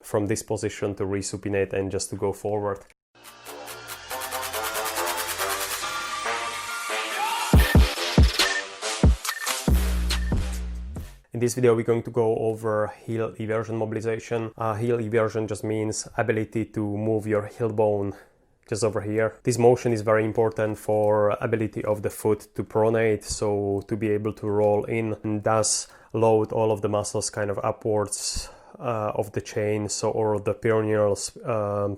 from this position to resupinate and just to go forward. In this video, we're going to go over heel eversion mobilization. Heel eversion just means ability to move your heel bone just over here. This motion is very important for ability of the foot to pronate, so to be able to roll in and thus load all of the muscles kind of upwards of the chain, so or the peroneals,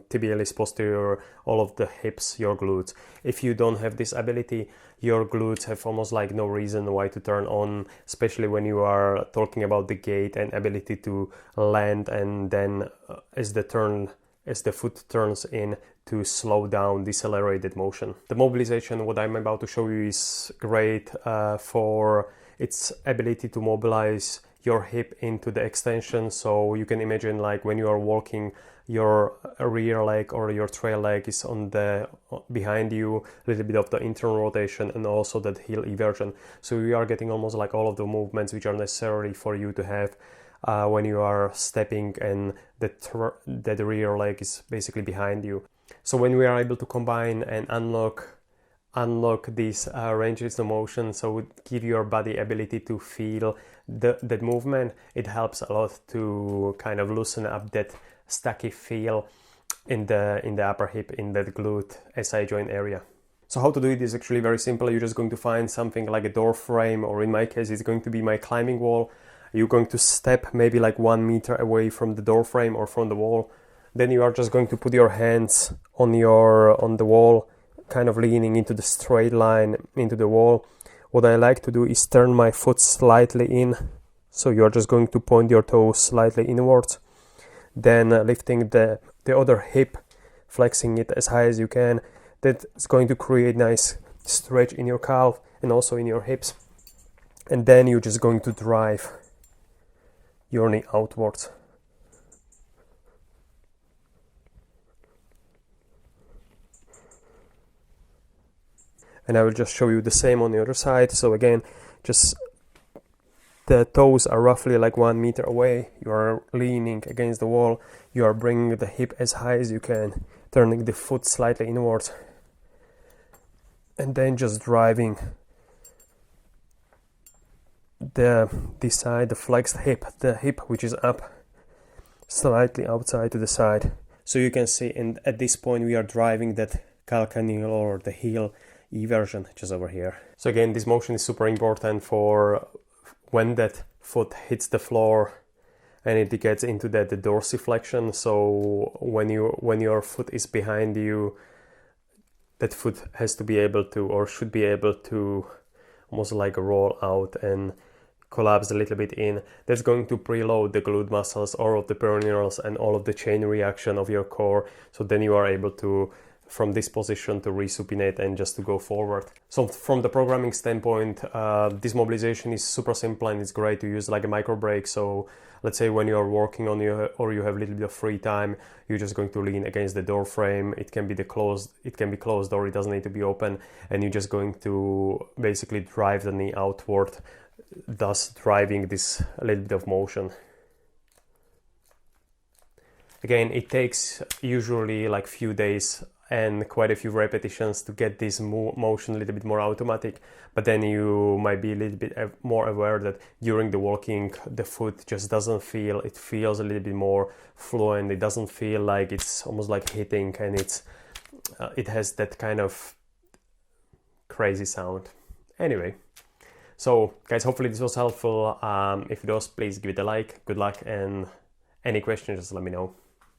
tibialis posterior, all of the hips, your glutes. If you don't have this ability, your glutes have almost like no reason why to turn on, especially when you are talking about the gait and ability to land, and then as the foot turns in, to slow down, decelerated motion. The mobilization, what I'm about to show you, is great for its ability to mobilize your hip into the extension. So you can imagine like when you are walking, your rear leg or your trail leg is on the behind you, a little bit of the internal rotation and also that heel eversion. So you are getting almost like all of the movements which are necessary for you to have when you are stepping, and that rear leg is basically behind you. So when we are able to combine and unlock these ranges of motion, so it give your body ability to feel that movement, it helps a lot to kind of loosen up that stacky feel in the upper hip, in that glute SI joint area. So how to do it is actually very simple. You're just going to find something like a door frame, or in my case it's going to be my climbing wall. You're going to step maybe like 1 meter away from the door frame or from the wall. Then you are just going to put your hands on the wall, kind of leaning into the straight line into the wall. What I like to do is turn my foot slightly in, so you're just going to point your toes slightly inwards, then lifting the other hip, flexing it as high as you can. That's going to create nice stretch in your calf and also in your hips, and then you're just going to drive your knee outwards. And I will just show you the same on the other side. So again, just the toes are roughly like 1 meter away. You are leaning against the wall. You are bringing the hip as high as you can, turning the foot slightly inwards, and then just driving this side, the flexed hip, the hip which is up, slightly outside to the side. So you can see, and at this point we are driving that calcaneal or the heel eversion just over here. So again, this motion is super important for when that foot hits the floor and it gets into the dorsiflexion. So when your foot is behind you, that foot has to be able to, or should be able to, almost like roll out and collapse a little bit in. That's going to preload the glute muscles, all of the peroneals and all of the chain reaction of your core. So then you are able to, from this position, to resupinate and just to go forward. So from the programming standpoint, this mobilization is super simple and it's great to use like a micro break. So let's say when you're working on or you have a little bit of free time, you're just going to lean against the door frame. It can be closed or it doesn't need to be open, and you're just going to basically drive the knee outward, thus driving this a little bit of motion. Again, it takes usually like few days and quite a few repetitions to get this motion a little bit more automatic, but then you might be a little bit more aware that during the walking the foot just doesn't feel, it feels a little bit more fluent. It doesn't feel like it's almost like hitting, and it has that kind of crazy sound. Anyway, so guys, hopefully this was helpful. If it was, please give it a like. Good luck, and any questions, just let me know.